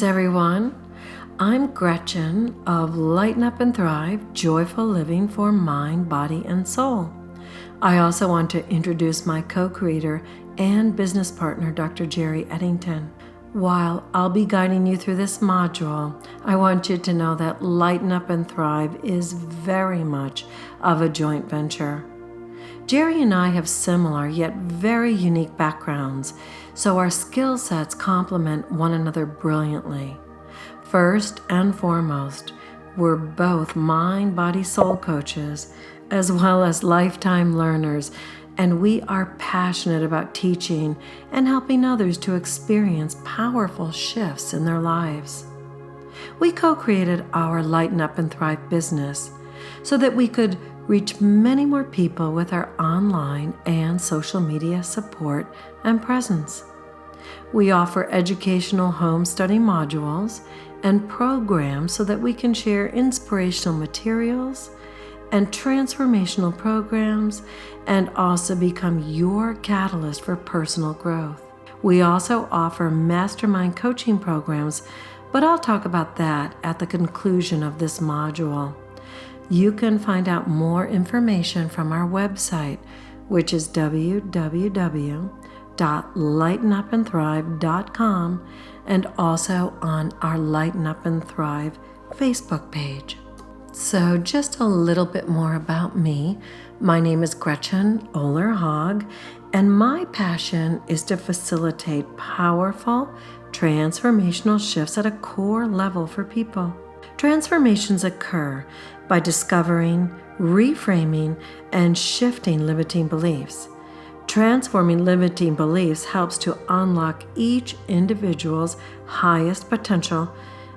everyone. I'm Gretchen of Lighten Up and Thrive, Joyful Living for Mind, Body, and Soul. I also want to introduce my co-creator and business partner, Dr. Jerry Eddington. While I'll be guiding you through this module, I want you to know that Lighten Up and Thrive is very much of a joint venture. Jerry and I have similar yet very unique backgrounds, so our skill sets complement one another brilliantly. First and foremost, we're both mind, body, soul coaches, as well as lifetime learners, and we are passionate about teaching and helping others to experience powerful shifts in their lives. We co-created our Lighten Up and Thrive business so that we could reach many more people with our online and social media support and presence. We offer educational home study modules and programs so that we can share inspirational materials and transformational programs and also become your catalyst for personal growth. We also offer mastermind coaching programs, but I'll talk about that at the conclusion of this module. You can find out more information from our website, which is www.lightenupandthrive.com, and also on our Lighten Up and Thrive Facebook page. So just a little bit more about me. My name is Gretchen Oler-Hogg, and my passion is to facilitate powerful, transformational shifts at a core level for people. Transformations occur by discovering, reframing, and shifting limiting beliefs. Transforming limiting beliefs helps to unlock each individual's highest potential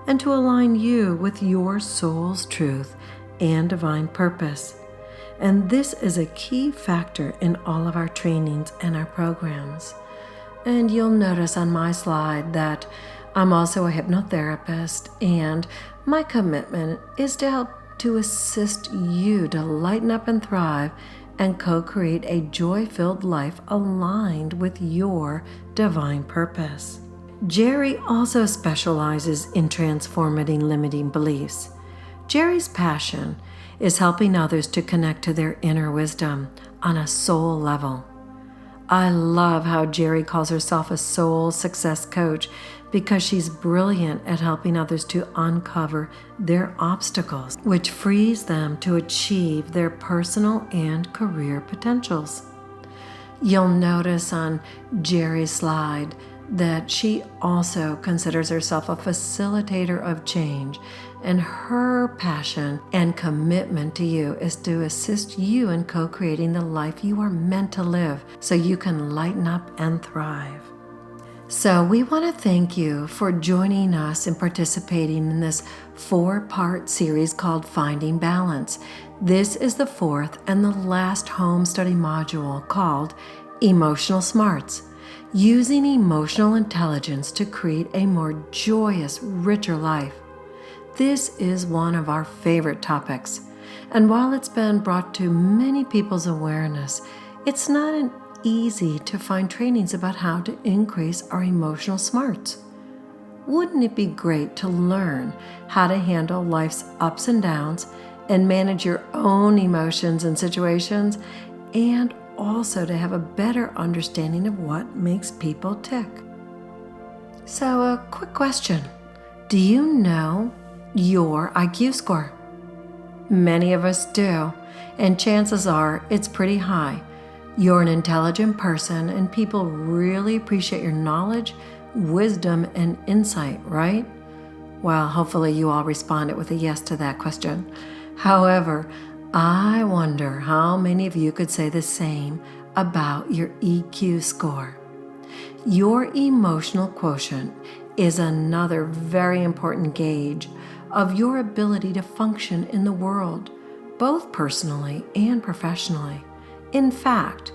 and to align you with your soul's truth and divine purpose. And this is a key factor in all of our trainings and our programs. And you'll notice on my slide that I'm also a hypnotherapist, and my commitment is to help to assist you to lighten up and thrive and co-create a joy-filled life aligned with your divine purpose. Jerry also specializes in transforming limiting beliefs. Jerry's passion is helping others to connect to their inner wisdom on a soul level. I love how Jerry calls herself a soul success coach because she's brilliant at helping others to uncover their obstacles, which frees them to achieve their personal and career potentials. You'll notice on Jerry's slide that she also considers herself a facilitator of change, and her passion and commitment to you is to assist you in co-creating the life you are meant to live so you can lighten up and thrive. So we want to thank you for joining us and participating in this 4-part series called Finding Balance. This is the 4th and the last home study module called Emotional Smarts. Using emotional intelligence to create a more joyous, richer life. This is one of our favorite topics, and while it's been brought to many people's awareness, it's not easy to find trainings about how to increase our emotional smarts. Wouldn't it be great to learn how to handle life's ups and downs and manage your own emotions and situations, and also to have a better understanding of what makes people tick? So a quick question. Do you know your IQ score? Many of us do, and chances are it's pretty high. You're an intelligent person and people really appreciate your knowledge, wisdom, and insight, right? Well, hopefully you all responded with a yes to that question. However, I wonder how many of you could say the same about your EQ score. Your emotional quotient is another very important gauge of your ability to function in the world, both personally and professionally. In fact,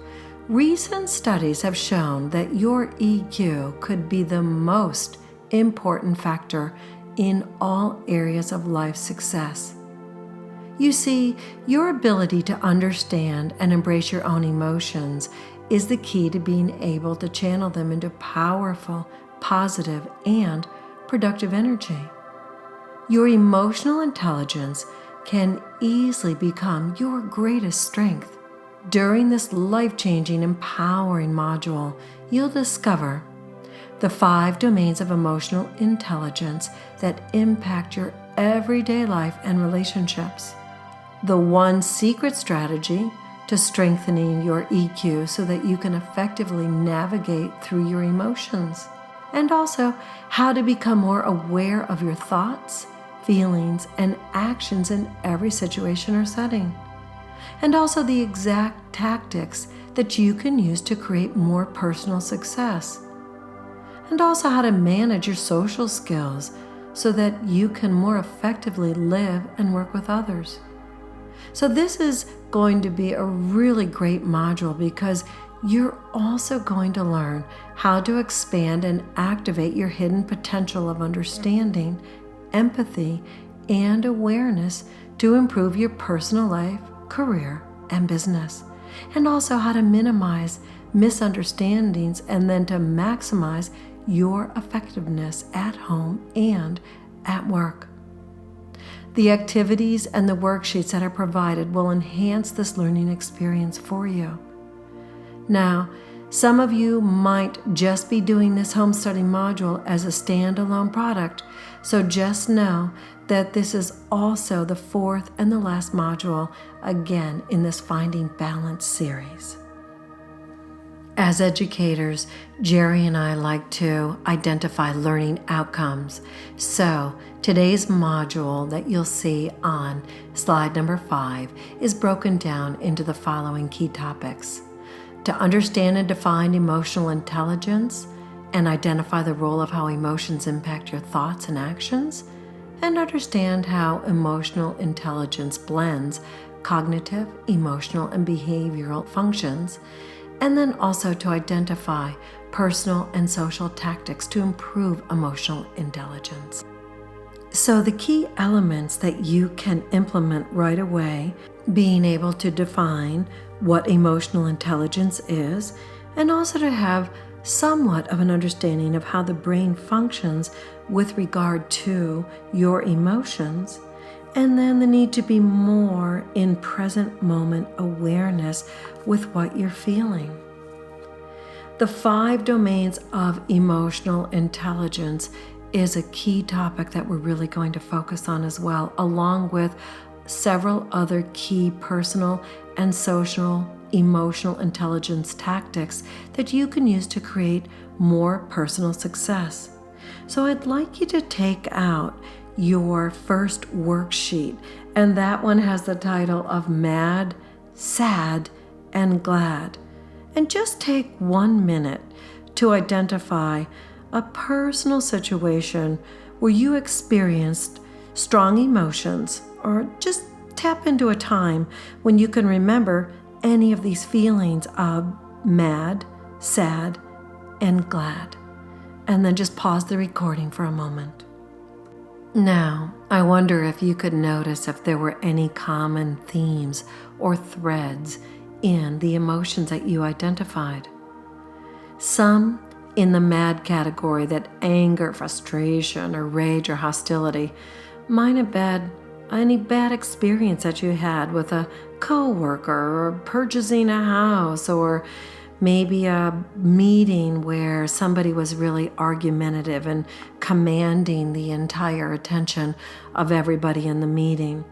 recent studies have shown that your EQ could be the most important factor in all areas of life success. You see, your ability to understand and embrace your own emotions is the key to being able to channel them into powerful, positive, and productive energy. Your emotional intelligence can easily become your greatest strength. During this life-changing, empowering module, you'll discover the 5 domains of emotional intelligence that impact your everyday life and relationships. The 1 secret strategy to strengthening your EQ so that you can effectively navigate through your emotions. And also how to become more aware of your thoughts, feelings, and actions in every situation or setting. And also the exact tactics that you can use to create more personal success. And also how to manage your social skills so that you can more effectively live and work with others. So this is going to be a really great module because you're also going to learn how to expand and activate your hidden potential of understanding, empathy, and awareness to improve your personal life, career, and business. And also how to minimize misunderstandings and then to maximize your effectiveness at home and at work. The activities and the worksheets that are provided will enhance this learning experience for you. Now, some of you might just be doing this home study module as a standalone product, so just know that this is also the 4th and the last module, again, in this Finding Balance series. As educators, Jerry and I like to identify learning outcomes. So today's module that you'll see on slide number 5 is broken down into the following key topics: to understand and define emotional intelligence and identify the role of how emotions impact your thoughts and actions, and understand how emotional intelligence blends cognitive, emotional, and behavioral functions, and then also to identify personal and social tactics to improve emotional intelligence. So the key elements that you can implement right away, being able to define what emotional intelligence is, and also to have somewhat of an understanding of how the brain functions with regard to your emotions, and then the need to be more in present moment awareness with what you're feeling. The 5 domains of emotional intelligence is a key topic that we're really going to focus on as well, along with several other key personal and social emotional intelligence tactics that you can use to create more personal success. So I'd like you to take out your first worksheet, and that one has the title of Mad, Sad, and Glad. And just take 1 minute to identify a personal situation where you experienced strong emotions, or just tap into a time when you can remember any of these feelings of mad, sad, and glad. And then just pause the recording for a moment. Now, I wonder if you could notice if there were any common themes or threads in the emotions that you identified. Some in the mad category, that anger, frustration, or rage or hostility, might have been any bad experience that you had with a coworker, or purchasing a house, or maybe a meeting where somebody was really argumentative and commanding the entire attention of everybody in the meeting.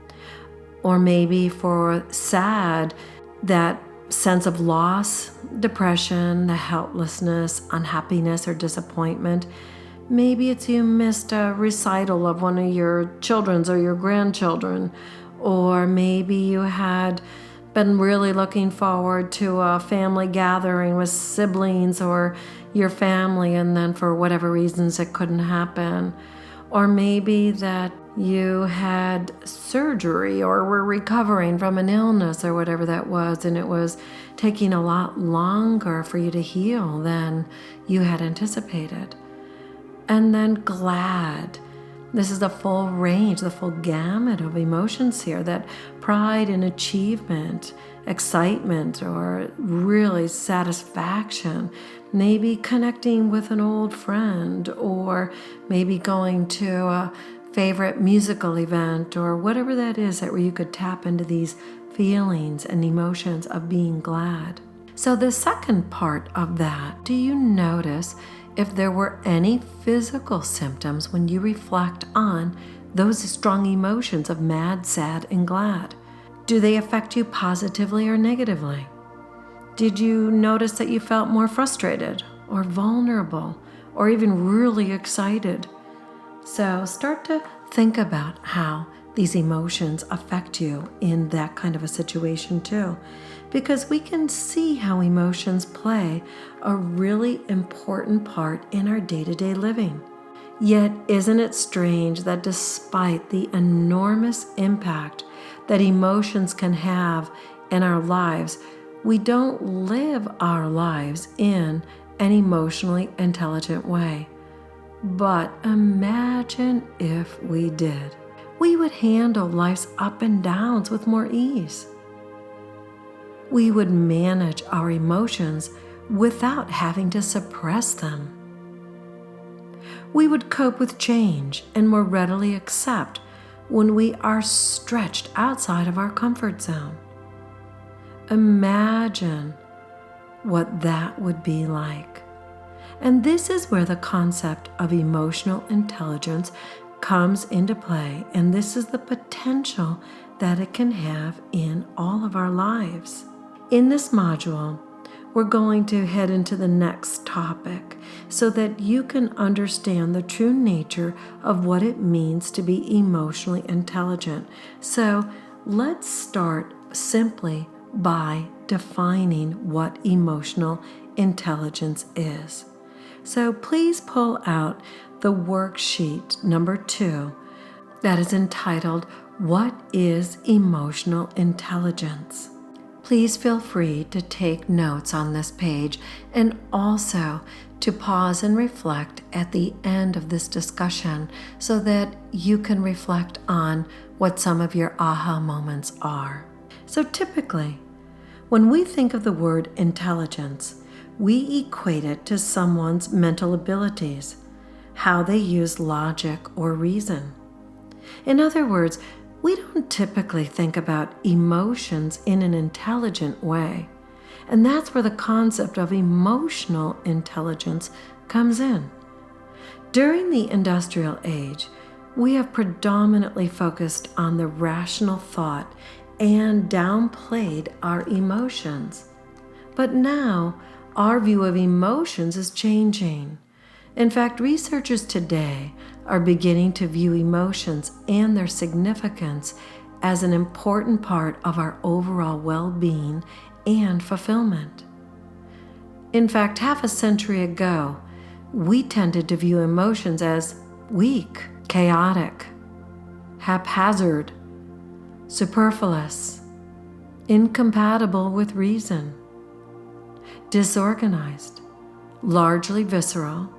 Or maybe for sad, that sense of loss, depression, the helplessness, unhappiness, or disappointment. Maybe it's you missed a recital of one of your children's or your grandchildren, or maybe you had been really looking forward to a family gathering with siblings or your family, and then for whatever reasons it couldn't happen. Or maybe that you had surgery or were recovering from an illness or whatever that was, and it was taking a lot longer for you to heal than you had anticipated. And then glad. This is the full range, the full gamut of emotions here, that pride in achievement, excitement, or really satisfaction maybe connecting with an old friend, or maybe going to a favorite musical event, or whatever that is that where you could tap into these feelings and emotions of being glad. So the second part of that, do you notice if there were any physical symptoms when you reflect on those strong emotions of mad, sad, and glad? Do they affect you positively or negatively? Did you notice that you felt more frustrated or vulnerable or even really excited? So start to think about how these emotions affect you in that kind of a situation too, because we can see how emotions play a really important part in our day-to-day living. Yet, isn't it strange that despite the enormous impact that emotions can have in our lives, we don't live our lives in an emotionally intelligent way? But imagine if we did. We would handle life's up and downs with more ease. We would manage our emotions without having to suppress them. We would cope with change and more readily accept when we are stretched outside of our comfort zone. Imagine what that would be like. And this is where the concept of emotional intelligence comes into play, and this is the potential that it can have in all of our lives. In this module, we're going to head into the next topic so that you can understand the true nature of what it means to be emotionally intelligent. So let's start simply by defining what emotional intelligence is. So please pull out the worksheet number 2 that is entitled, What is Emotional Intelligence? Please feel free to take notes on this page and also to pause and reflect at the end of this discussion so that you can reflect on what some of your aha moments are. So typically, when we think of the word intelligence, we equate it to someone's mental abilities, how they use logic or reason. In other words, we don't typically think about emotions in an intelligent way, and that's where the concept of emotional intelligence comes in. During the industrial age, we have predominantly focused on the rational thought and downplayed our emotions. But now, our view of emotions is changing. In fact, researchers today are beginning to view emotions and their significance as an important part of our overall well-being and fulfillment. In fact, half a century ago, we tended to view emotions as weak, chaotic, haphazard, superfluous, incompatible with reason, disorganized, largely visceral,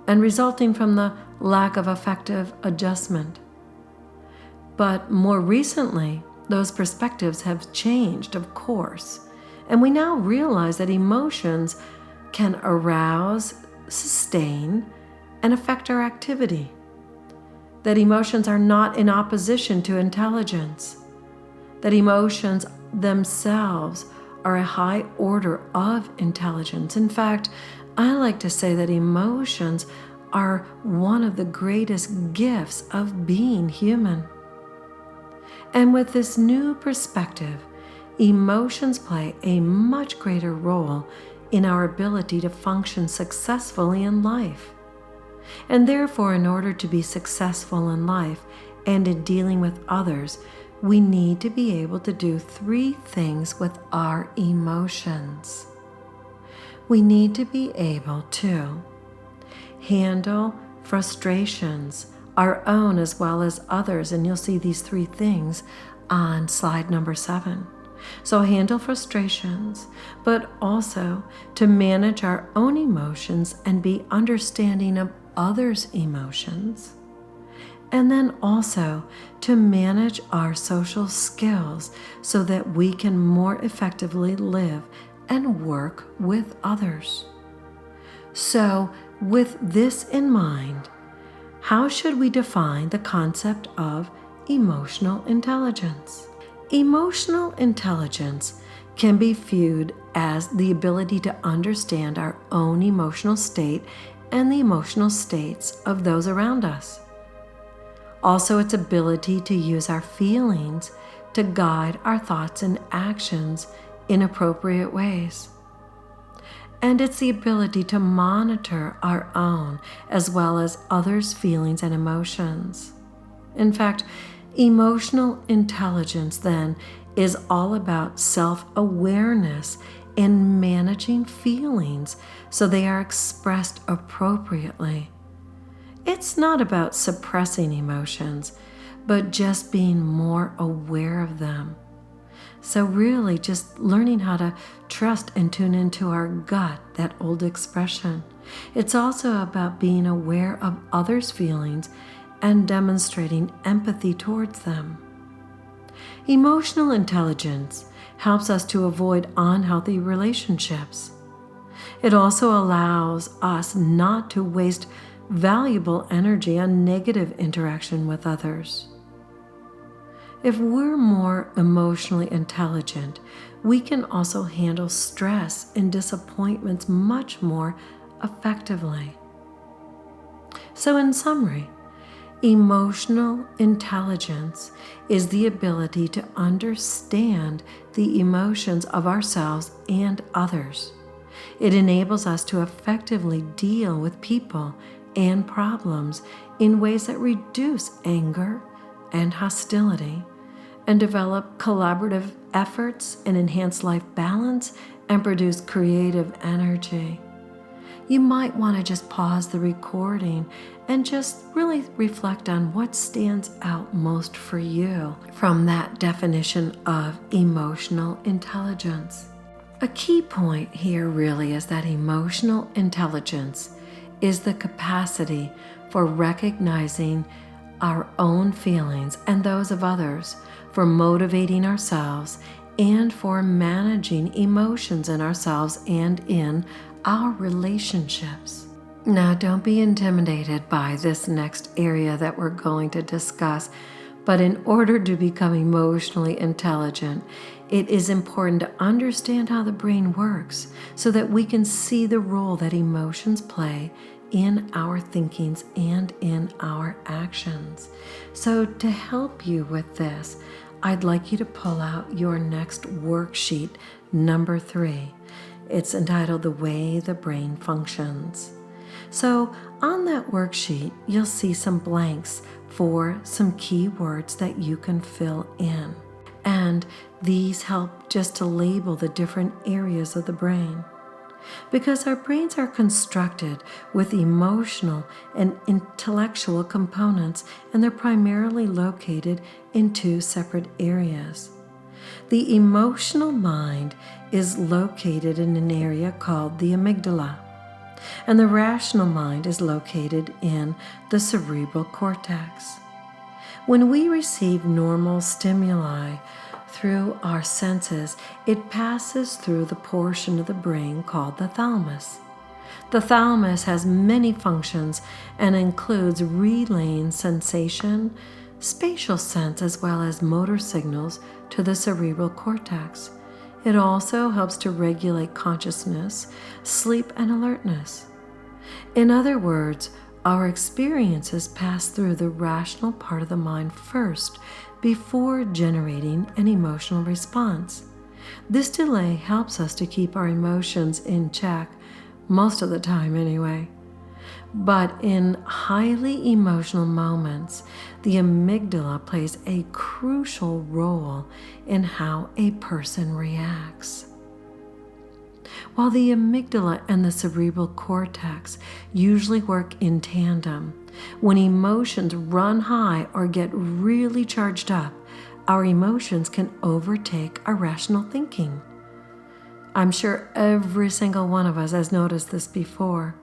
and resulting from the lack of effective adjustment. But more recently, those perspectives have changed, of course, and we now realize that emotions can arouse, sustain, and affect our activity. That emotions are not in opposition to intelligence. That emotions themselves are a high order of intelligence. In fact, I like to say that emotions are one of the greatest gifts of being human. And with this new perspective, emotions play a much greater role in our ability to function successfully in life. And therefore, in order to be successful in life and in dealing with others, we need to be able to do 3 things with our emotions. We need to be able to handle frustrations, our own as well as others, and you'll see these 3 things on slide number 7. So handle frustrations, but also to manage our own emotions and be understanding of others' emotions. And then also to manage our social skills so that we can more effectively live and work with others. So, with this in mind, how should we define the concept of emotional intelligence? Emotional intelligence can be viewed as the ability to understand our own emotional state and the emotional states of those around us. Also, its ability to use our feelings to guide our thoughts and actions in appropriate ways. And it's the ability to monitor our own as well as others' feelings and emotions. In fact, emotional intelligence then is all about self-awareness and managing feelings so they are expressed appropriately. It's not about suppressing emotions, but just being more aware of them. So really just learning how to trust and tune into our gut, that old expression. It's also about being aware of others' feelings and demonstrating empathy towards them. Emotional intelligence helps us to avoid unhealthy relationships. It also allows us not to waste valuable energy on negative interaction with others. If we're more emotionally intelligent, we can also handle stress and disappointments much more effectively. So in summary, emotional intelligence is the ability to understand the emotions of ourselves and others. It enables us to effectively deal with people and problems in ways that reduce anger and hostility, and develop collaborative efforts and enhance life balance and produce creative energy. You might want to just pause the recording and just really reflect on what stands out most for you from that definition of emotional intelligence. A key point here really is that emotional intelligence is the capacity for recognizing our own feelings and those of others, for motivating ourselves, and for managing emotions in ourselves and in our relationships. Now, don't be intimidated by this next area that we're going to discuss, but in order to become emotionally intelligent, it is important to understand how the brain works so that we can see the role that emotions play in our thinkings and in our actions. So to help you with this, I'd like you to pull out your next worksheet, number 3. It's entitled The Way the Brain Functions. So on that worksheet, you'll see some blanks for some key words that you can fill in. And these help just to label the different areas of the brain. Because our brains are constructed with emotional and intellectual components, and they're primarily located in 2 separate areas. The emotional mind is located in an area called the amygdala, and the rational mind is located in the cerebral cortex. When we receive normal stimuli through our senses, it passes through the portion of the brain called the thalamus. The thalamus has many functions and includes relaying sensation, spatial sense, as well as motor signals to the cerebral cortex. It also helps to regulate consciousness, sleep, and alertness. In other words, our experiences pass through the rational part of the mind first before generating an emotional response. This delay helps us to keep our emotions in check, most of the time anyway. But in highly emotional moments, the amygdala plays a crucial role in how a person reacts. While the amygdala and the cerebral cortex usually work in tandem, when emotions run high or get really charged up, our emotions can overtake our rational thinking. I'm sure every single one of us has noticed this before.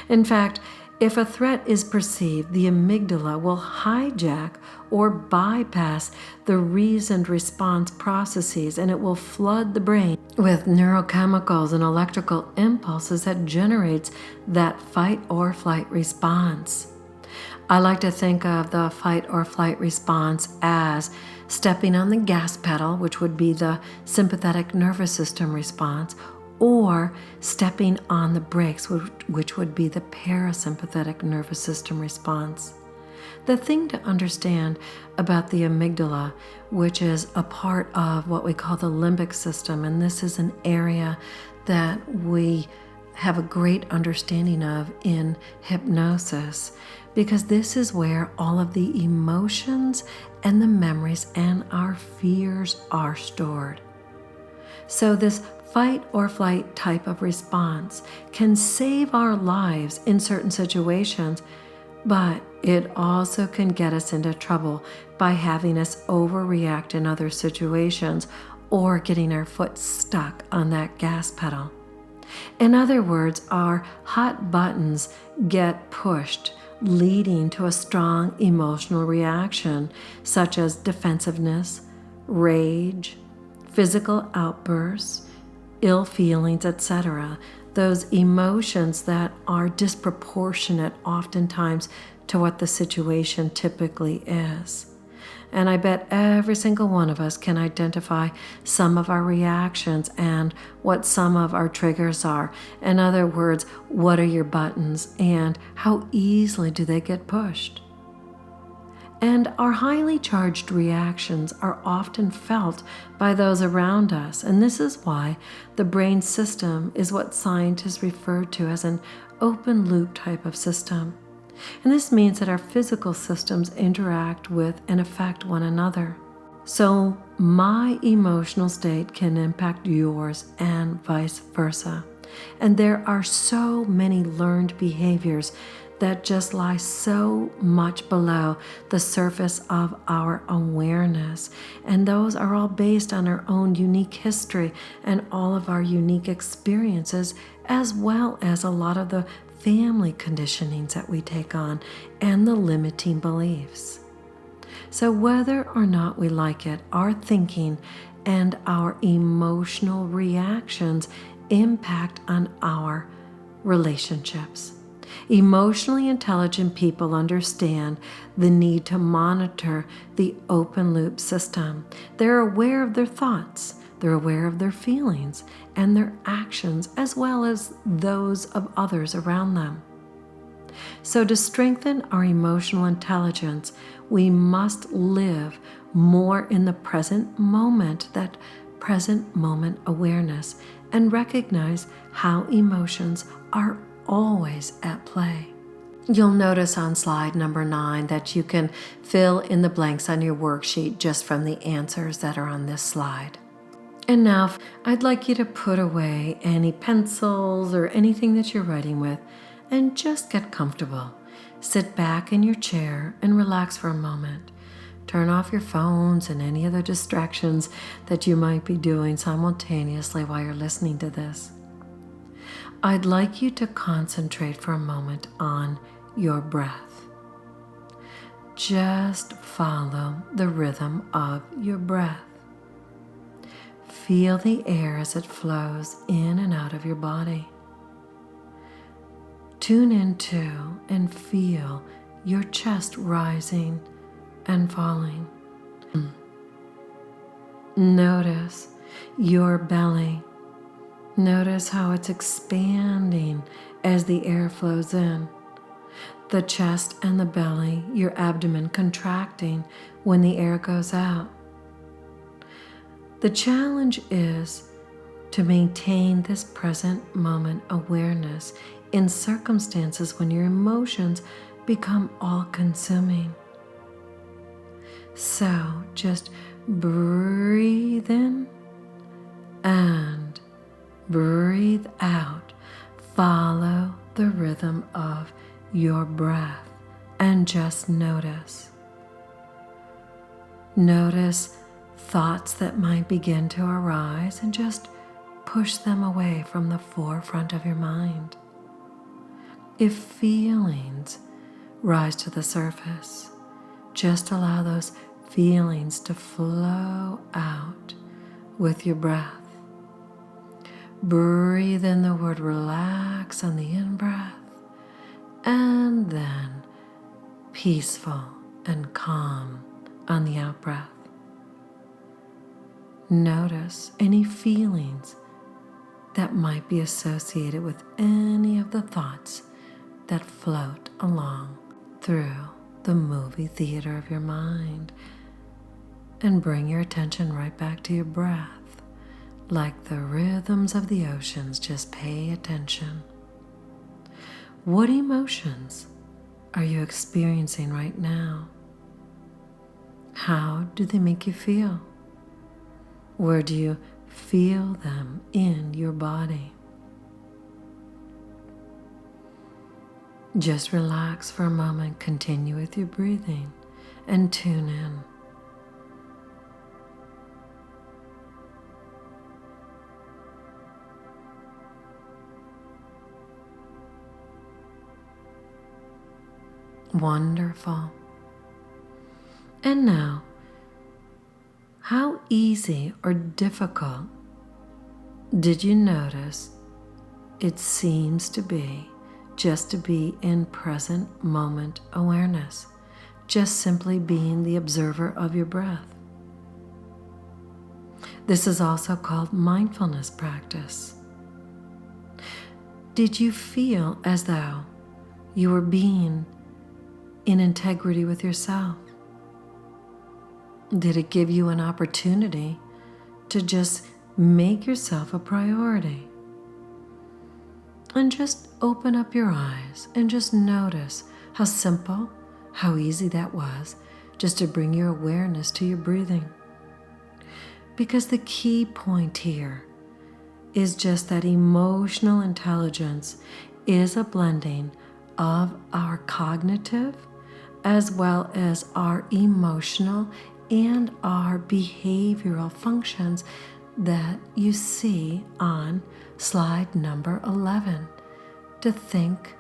In fact, If a threat is perceived, the amygdala will hijack or bypass the reasoned response processes, and it will flood the brain with neurochemicals and electrical impulses that generates that fight or flight response. I like to think of the fight or flight response as stepping on the gas pedal, which would be the sympathetic nervous system response, or stepping on the brakes, which would be the parasympathetic nervous system response. The thing to understand about the amygdala, which is a part of what we call the limbic system, and this is an area that we have a great understanding of in hypnosis, because this is where all of the emotions and the memories and our fears are stored. So this fight or flight type of response can save our lives in certain situations, but it also can get us into trouble by having us overreact in other situations or getting our foot stuck on that gas pedal. In other words, our hot buttons get pushed, leading to a strong emotional reaction, such as defensiveness, rage, physical outbursts, ill feelings, etc. Those emotions that are disproportionate oftentimes to what the situation typically is. And I bet every single one of us can identify some of our reactions and what some of our triggers are. In other words, what are your buttons and how easily do they get pushed? And our highly charged reactions are often felt by those around us. And this is why the brain system is what scientists refer to as an open loop type of system. And this means that our physical systems interact with and affect one another. So my emotional state can impact yours and vice versa. And there are so many learned behaviors that just lie so much below the surface of our awareness. And those are all based on our own unique history and all of our unique experiences, as well as a lot of the family conditionings that we take on and the limiting beliefs. So whether or not we like it, our thinking and our emotional reactions impact on our relationships. Emotionally intelligent people understand the need to monitor the open loop system. They're aware of their thoughts, they're aware of their feelings and their actions, as well as those of others around them. So to strengthen our emotional intelligence, we must live more in the present moment, that present moment awareness, and recognize how emotions are always at play. You'll notice on slide number 9 that you can fill in the blanks on your worksheet just from the answers that are on this slide. And now I'd like you to put away any pencils or anything that you're writing with and just get comfortable. Sit back in your chair and relax for a moment. Turn off your phones and any other distractions that you might be doing simultaneously while you're listening to this. I'd like you to concentrate for a moment on your breath. Just follow the rhythm of your breath. Feel the air as it flows in and out of your body. Tune into and feel your chest rising and falling. Notice your belly. Notice how it's expanding as the air flows in. The chest and the belly, your abdomen contracting when the air goes out. The challenge is to maintain this present moment awareness in circumstances when your emotions become all-consuming. So just breathe in and breathe out. Follow the rhythm of your breath and just notice. Notice thoughts that might begin to arise and just push them away from the forefront of your mind. If feelings rise to the surface, just allow those feelings to flow out with your breath. Breathe in the word relax on the in-breath, and then peaceful and calm on the out-breath. Notice any feelings that might be associated with any of the thoughts that float along through the movie theater of your mind, and bring your attention right back to your breath. Like the rhythms of the oceans, just pay attention. What emotions are you experiencing right now? How do they make you feel? Where do you feel them in your body? Just relax for a moment, continue with your breathing, and tune in. Wonderful. And now, how easy or difficult did you notice it seems to be just to be in present moment awareness, just simply being the observer of your breath? This is also called mindfulness practice. Did you feel as though you were being in integrity with yourself? Did it give you an opportunity to just make yourself a priority? And just open up your eyes and just notice how simple, how easy that was, just to bring your awareness to your breathing. Because the key point here is just that emotional intelligence is a blending of our cognitive as well as our emotional and our behavioral functions that you see on slide number 11. To think,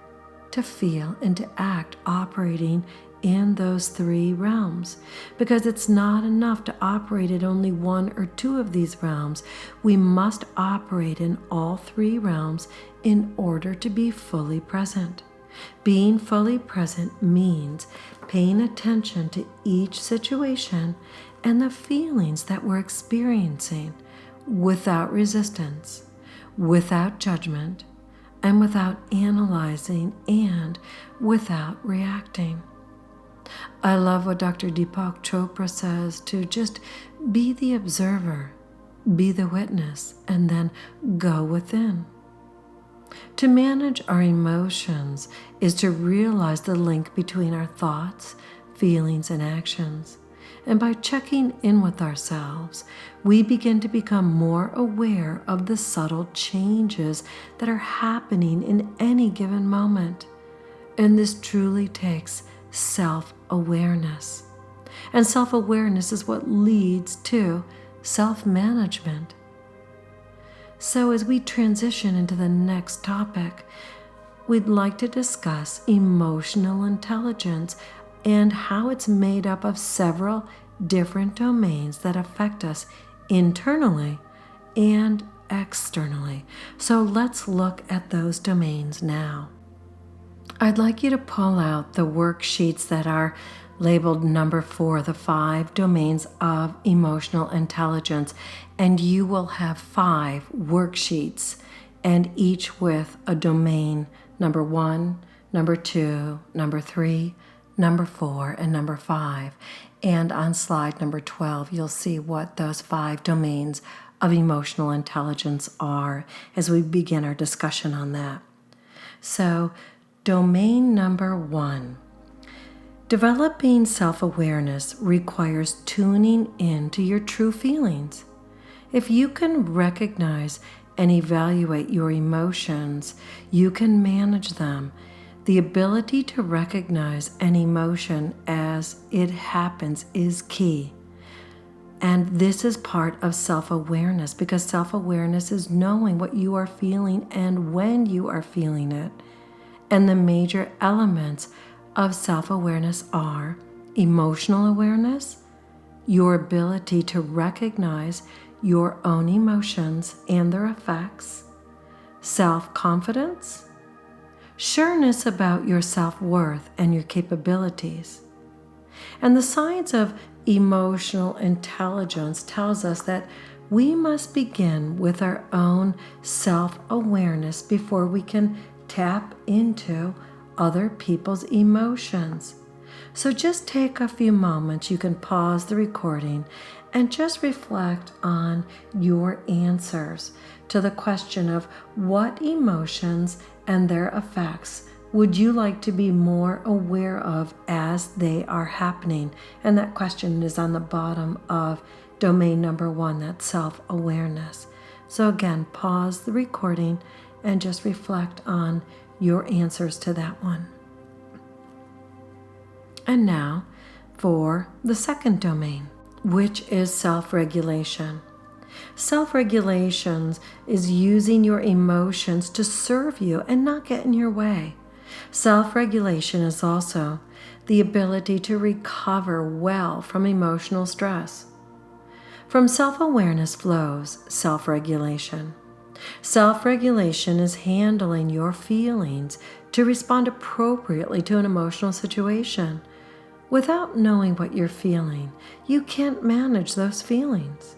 to feel, and to act, operating in those three realms. Because it's not enough to operate in only one or two of these realms. We must operate in all three realms in order to be fully present. Being fully present means paying attention to each situation and the feelings that we're experiencing without resistance, without judgment, and without analyzing and without reacting. I love what Dr. Deepak Chopra says, to just be the observer, be the witness, and then go within. To manage our emotions is to realize the link between our thoughts, feelings, and actions. And by checking in with ourselves, we begin to become more aware of the subtle changes that are happening in any given moment. And this truly takes self-awareness. And self-awareness is what leads to self-management. So as we transition into the next topic, we'd like to discuss emotional intelligence and how it's made up of several different domains that affect us internally and externally. So let's look at those domains now. I'd like you to pull out the worksheets that are labeled number 4, the 5 domains of emotional intelligence, and you will have 5 worksheets, and each with a domain, number 1, number 2, number 3, number 4, and number 5. And on slide number 12, you'll see what those 5 domains of emotional intelligence are as we begin our discussion on that. So, domain number 1. Developing self-awareness requires tuning into your true feelings. If you can recognize and evaluate your emotions, you can manage them. The ability to recognize an emotion as it happens is key. And this is part of self-awareness, because self-awareness is knowing what you are feeling and when you are feeling it. And the major elements of self-awareness are emotional awareness, your ability to recognize your own emotions and their effects, self-confidence, sureness about your self-worth and your capabilities. And the science of emotional intelligence tells us that we must begin with our own self-awareness before we can tap into other people's emotions. So just take a few moments. You can pause the recording and just reflect on your answers to the question of what emotions and their effects would you like to be more aware of as they are happening? And that question is on the bottom of domain number 1, that's self-awareness. So again, pause the recording and just reflect on your answers to that one. And now for the second domain, which is self-regulation. Self-regulation is using your emotions to serve you and not get in your way. Self-regulation is also the ability to recover well from emotional stress. From self-awareness flows self-regulation. Self-regulation is handling your feelings to respond appropriately to an emotional situation. Without knowing what you're feeling, you can't manage those feelings.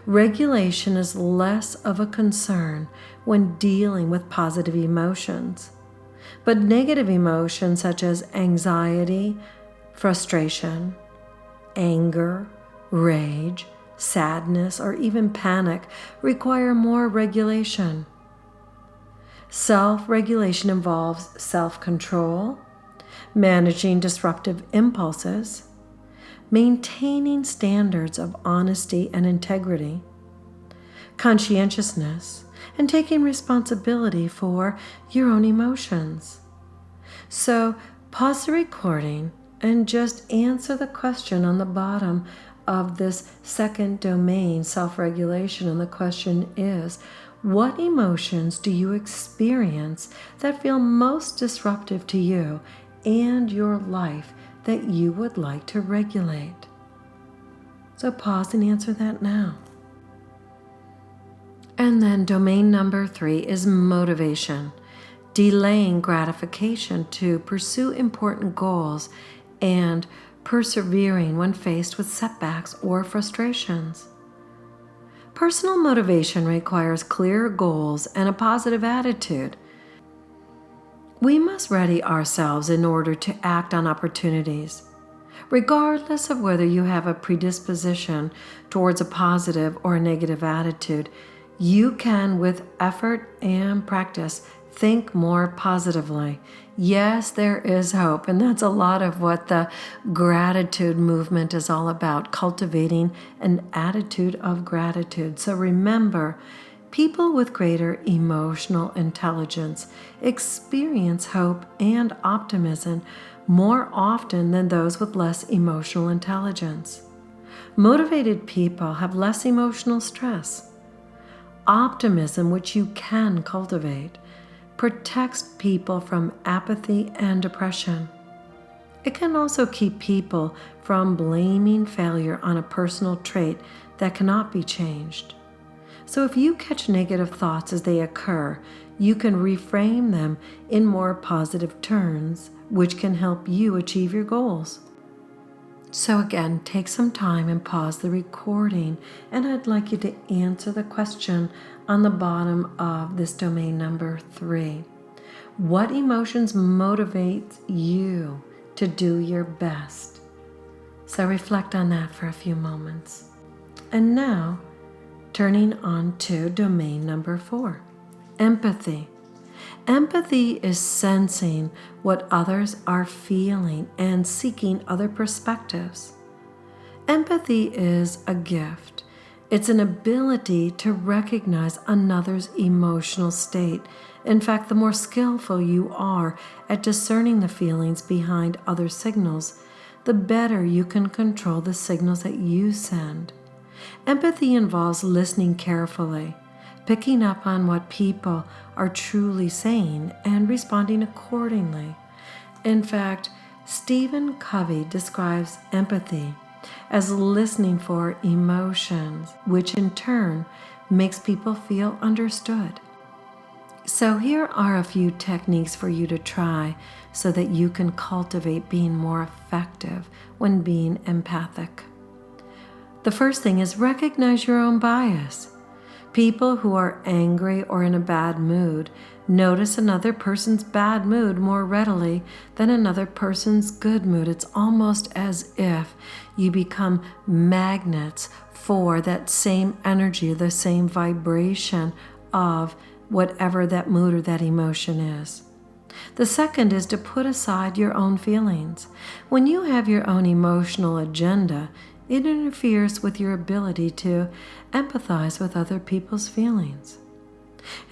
Regulation is less of a concern when dealing with positive emotions. But negative emotions such as anxiety, frustration, anger, rage, sadness, or even panic require more regulation. Self-regulation involves self-control, managing disruptive impulses, maintaining standards of honesty and integrity, conscientiousness, and taking responsibility for your own emotions. So pause the recording and just answer the question on the bottom of this second domain, self-regulation. And the question is, what emotions do you experience that feel most disruptive to you and your life that you would like to regulate? So pause and answer that now. And then domain number 3 is motivation, delaying gratification to pursue important goals and persevering when faced with setbacks or frustrations. Personal motivation requires clear goals and a positive attitude. We must ready ourselves in order to act on opportunities. Regardless of whether you have a predisposition towards a positive or a negative attitude, you can, with effort and practice, think more positively. Yes, there is hope, and that's a lot of what the gratitude movement is all about, cultivating an attitude of gratitude. So remember, people with greater emotional intelligence experience hope and optimism more often than those with less emotional intelligence. Motivated people have less emotional stress. Optimism, which you can cultivate, protects people from apathy and depression. It can also keep people from blaming failure on a personal trait that cannot be changed. So if you catch negative thoughts as they occur, you can reframe them in more positive terms, which can help you achieve your goals. So again, take some time and pause the recording, and I'd like you to answer the question on the bottom of this domain number 3. What emotions motivate you to do your best? So reflect on that for a few moments. And now, turning on to domain number 4, empathy. Empathy is sensing what others are feeling and seeking other perspectives. Empathy is a gift. It's an ability to recognize another's emotional state. In fact, the more skillful you are at discerning the feelings behind other signals, the better you can control the signals that you send. Empathy involves listening carefully, picking up on what people are truly saying and responding accordingly. In fact, Stephen Covey describes empathy as listening for emotions, which in turn makes people feel understood. So here are a few techniques for you to try so that you can cultivate being more effective when being empathic. The first thing is recognize your own bias. People who are angry or in a bad mood notice another person's bad mood more readily than another person's good mood. It's almost as if you become magnets for that same energy, the same vibration of whatever that mood or that emotion is. The second is to put aside your own feelings. When you have your own emotional agenda, it interferes with your ability to empathize with other people's feelings.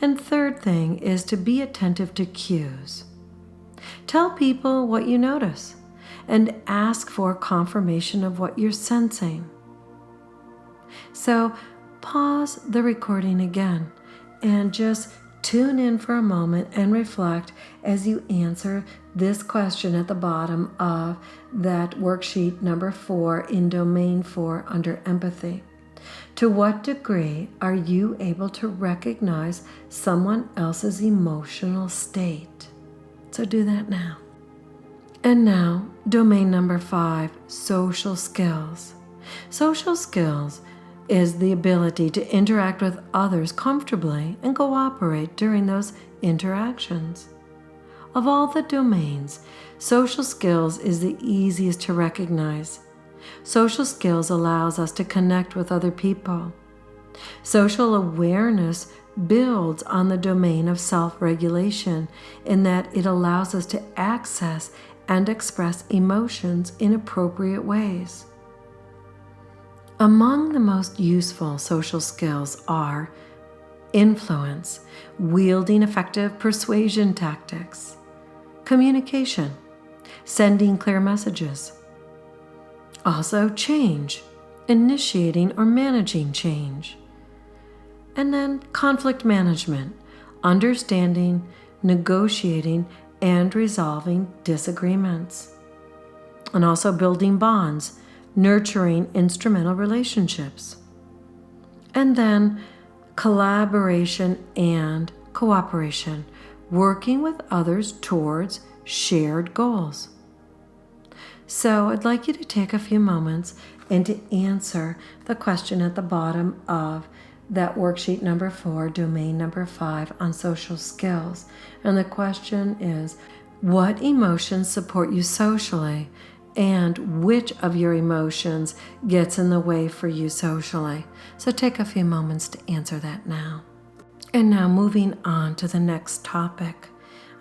And third thing is to be attentive to cues. Tell people what you notice and ask for confirmation of what you're sensing. So pause the recording again and just tune in for a moment and reflect as you answer this question at the bottom of that worksheet number 4 in domain 4 under empathy. To what degree are you able to recognize someone else's emotional state? So do that now. And now, domain number 5, social skills. Social skills is the ability to interact with others comfortably and cooperate during those interactions. Of all the domains, social skills is the easiest to recognize. Social skills allows us to connect with other people. Social awareness builds on the domain of self-regulation in that it allows us to access and express emotions in appropriate ways. Among the most useful social skills are influence, wielding effective persuasion tactics, communication, sending clear messages, also change, initiating or managing change, and then conflict management, understanding, negotiating, and resolving disagreements, and also building bonds, nurturing instrumental relationships, and then collaboration and cooperation, working with others towards shared goals. So I'd like you to take a few moments and to answer the question at the bottom of that worksheet number 4, domain number 5 on social skills. And the question is, what emotions support you socially? And which of your emotions gets in the way for you socially? So take a few moments to answer that now. And now moving on to the next topic,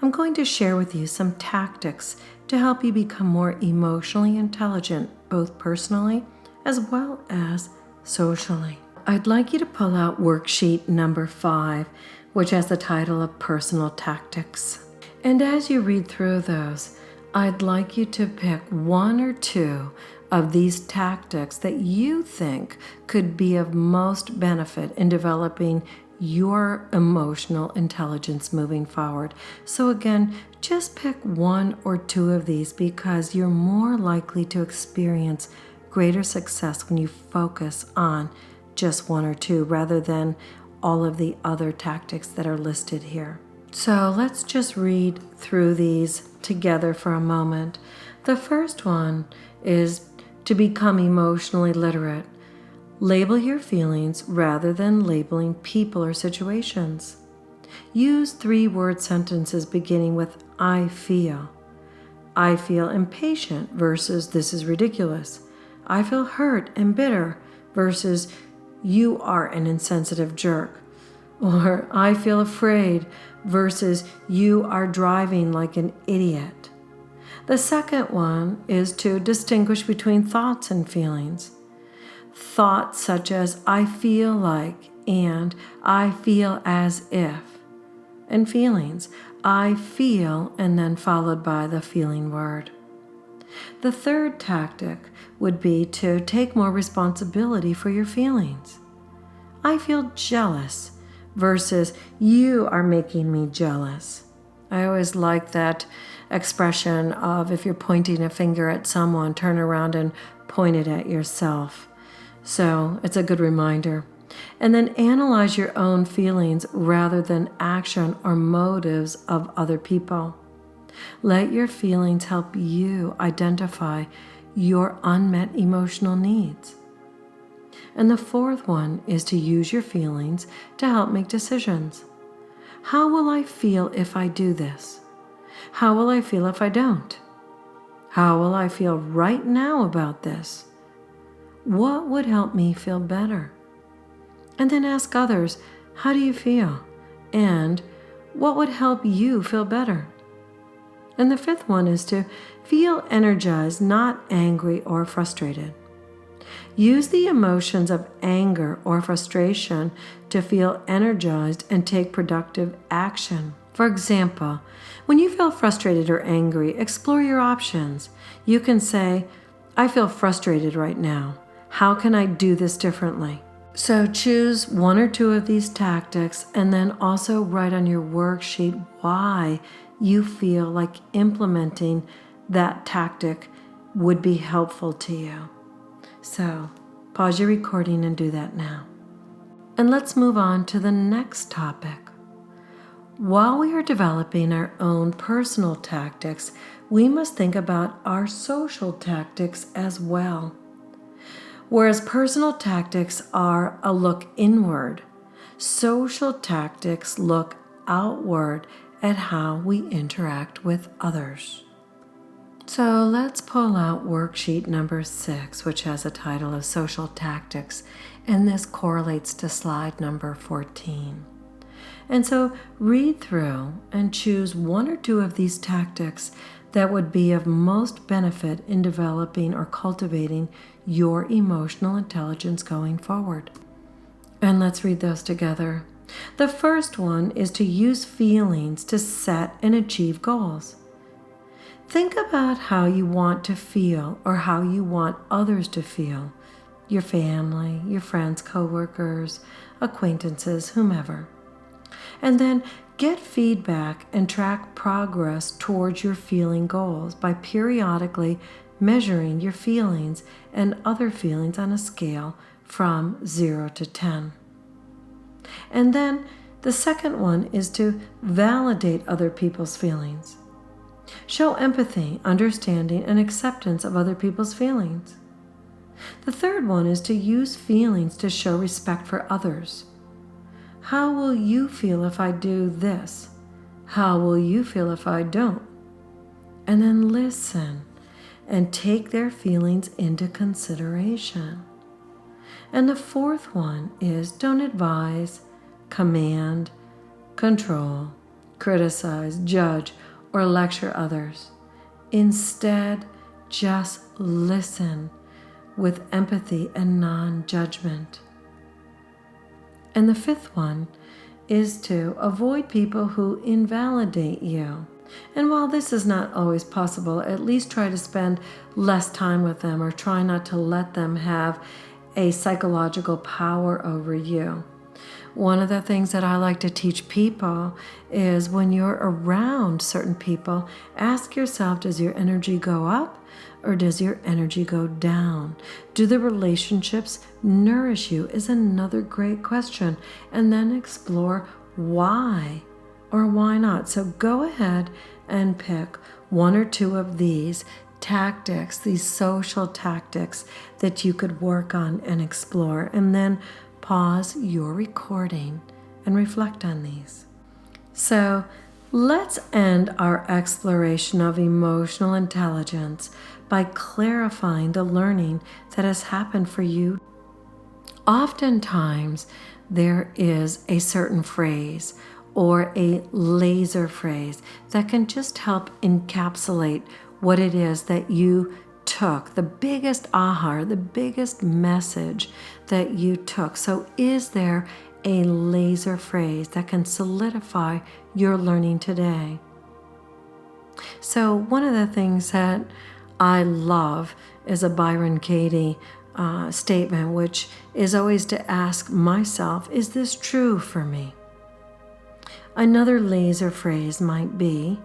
I'm going to share with you some tactics to help you become more emotionally intelligent, both personally as well as socially. I'd like you to pull out worksheet number 5, which has the title of Personal Tactics. And as you read through those, I'd like you to pick 1 or 2 of these tactics that you think could be of most benefit in developing your emotional intelligence moving forward. So again, just pick 1 or 2 of these because you're more likely to experience greater success when you focus on just 1 or 2 rather than all of the other tactics that are listed here. So let's just read through these together for a moment. The first one is to become emotionally literate. Label your feelings rather than labeling people or situations. Use 3-word sentences beginning with I feel. I feel impatient versus this is ridiculous. I feel hurt and bitter versus you are an insensitive jerk. Or I feel afraid versus you are driving like an idiot. The second one is to distinguish between thoughts and feelings. Thoughts such as I feel like and I feel as if. And feelings, I feel and then followed by the feeling word. The third tactic would be to take more responsibility for your feelings. I feel jealous versus you are making me jealous. I always like that expression of if you're pointing a finger at someone, turn around and point it at yourself. So it's a good reminder. And then analyze your own feelings rather than action or motives of other people. Let your feelings help you identify your unmet emotional needs. And the fourth one is to use your feelings to help make decisions. How will I feel if I do this? How will I feel if I don't? How will I feel right now about this? What would help me feel better? And then ask others, how do you feel? And what would help you feel better? And the fifth one is to feel energized, not angry or frustrated. Use the emotions of anger or frustration to feel energized and take productive action. For example, when you feel frustrated or angry, explore your options. You can say, I feel frustrated right now. How can I do this differently? So choose one or two of these tactics and then also write on your worksheet why you feel like implementing that tactic would be helpful to you. So pause your recording and do that now. And let's move on to the next topic. While we are developing our own personal tactics, we must think about our social tactics as well. Whereas personal tactics are a look inward, social tactics look outward at how we interact with others. So let's pull out worksheet number 6, which has a title of Social Tactics, and this correlates to slide number 14. And so read through and choose one or two of these tactics that would be of most benefit in developing or cultivating your emotional intelligence going forward. And let's read those together. The first one is to use feelings to set and achieve goals. Think about how you want to feel or how you want others to feel, your family, your friends, coworkers, acquaintances, whomever. And then get feedback and track progress towards your feeling goals by periodically measuring your feelings and other feelings on a scale from 0 to 10. And then the second one is to validate other people's feelings. Show empathy, understanding, and acceptance of other people's feelings. The third one is to use feelings to show respect for others. How will you feel if I do this? How will you feel if I don't? And then listen and take their feelings into consideration. And the fourth one is don't advise, command, control, criticize, judge, or lecture others. Instead, just listen with empathy and non-judgment. And the fifth one is to avoid people who invalidate you. And while this is not always possible, at least try to spend less time with them or try not to let them have a psychological power over you. One of the things that I like to teach people is when you're around certain people, ask yourself, does your energy go up or does your energy go down? Do the relationships nourish you is another great question. And then explore why or why not. So go ahead and pick one or two of these tactics, these social tactics that you could work on and explore. And then pause your recording and reflect on these. So let's end our exploration of emotional intelligence by clarifying the learning that has happened for you. Oftentimes, there is a certain phrase or a laser phrase that can just help encapsulate what it is that you took, the biggest aha, the biggest message that you took. So is there a laser phrase that can solidify your learning today? So one of the things that I love is a Byron Katie statement, which is always to ask myself, is this true for me? Another laser phrase might be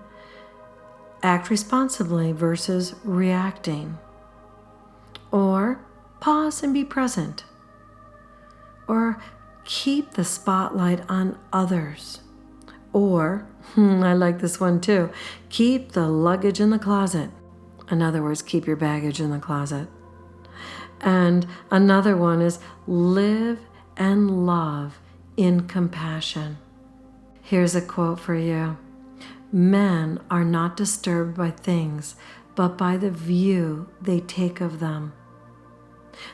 act responsibly versus reacting, or pause and be present, or keep the spotlight on others, or I like this one too, keep the luggage in the closet. In other words, keep your baggage in the closet. And another one is live and love in compassion. Here's a quote for you. Men are not disturbed by things, but by the view they take of them.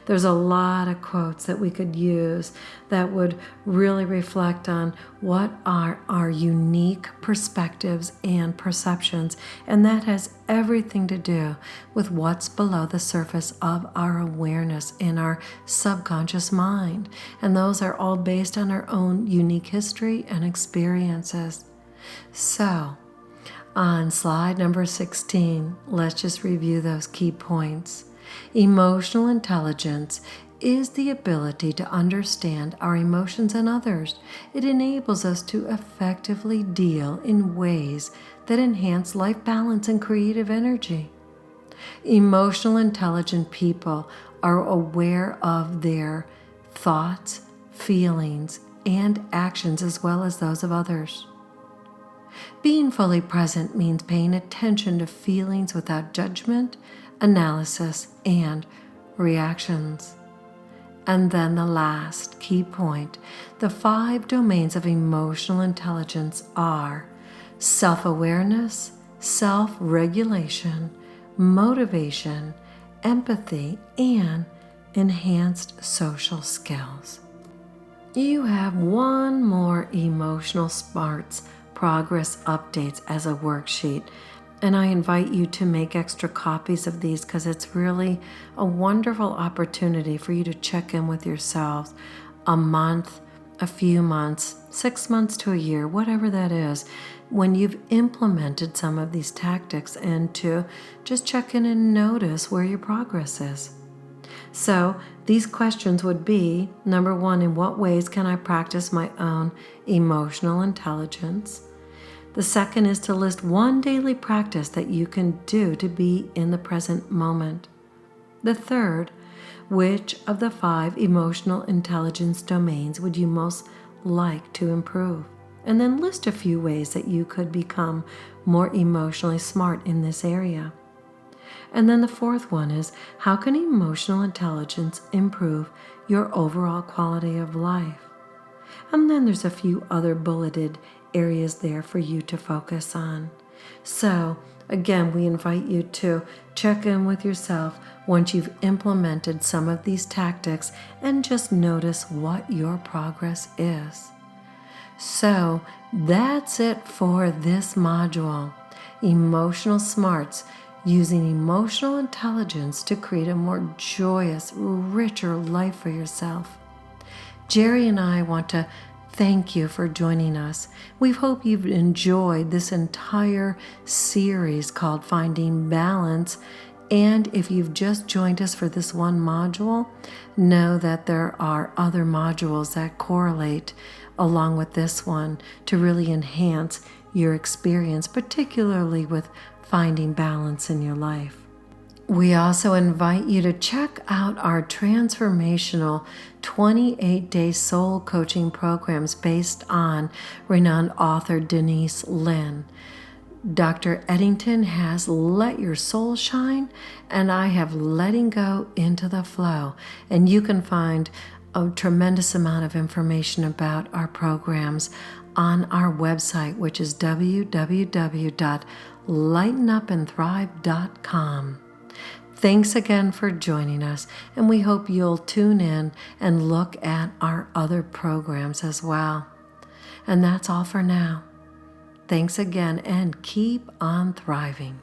There's a lot of quotes that we could use that would really reflect on what are our unique perspectives and perceptions, and that has everything to do with what's below the surface of our awareness in our subconscious mind, and those are all based on our own unique history and experiences. So, on slide number 16, let's just review those key points. Emotional intelligence is the ability to understand our emotions and others. It enables us to effectively deal in ways that enhance life balance and creative energy. Emotional intelligent people are aware of their thoughts, feelings, and actions as well as those of others. Being fully present means paying attention to feelings without judgment, analysis, and reactions. And then the last key point, the 5 domains of emotional intelligence are self-awareness, self-regulation, motivation, empathy, and enhanced social skills. You have one more Emotional Smarts progress updates as a worksheet. And I invite you to make extra copies of these because it's really a wonderful opportunity for you to check in with yourselves a month, a few months, 6 months to a year, whatever that is, when you've implemented some of these tactics, and to just check in and notice where your progress is. So these questions would be, number 1, in what ways can I practice my own emotional intelligence? The second is to list one daily practice that you can do to be in the present moment. The third, which of the 5 emotional intelligence domains would you most like to improve? And then list a few ways that you could become more emotionally smart in this area. And then the fourth one is, how can emotional intelligence improve your overall quality of life? And then there's a few other bulleted areas there for you to focus on. So again, we invite you to check in with yourself once you've implemented some of these tactics and just notice what your progress is. So that's it for this module, Emotional Smarts, using emotional intelligence to create a more joyous, richer life for yourself. Jerry and I want to thank you for joining us. We hope you've enjoyed this entire series called Finding Balance. And if you've just joined us for this one module, know that there are other modules that correlate along with this one to really enhance your experience, particularly with finding balance in your life. We also invite you to check out our transformational 28-day soul coaching programs based on renowned author Denise Linn. Dr. Eddington has Let Your Soul Shine, and I have Letting Go into the Flow. And you can find a tremendous amount of information about our programs on our website, which is www.lightenupandthrive.com. Thanks again for joining us, and we hope you'll tune in and look at our other programs as well. And that's all for now. Thanks again, and keep on thriving.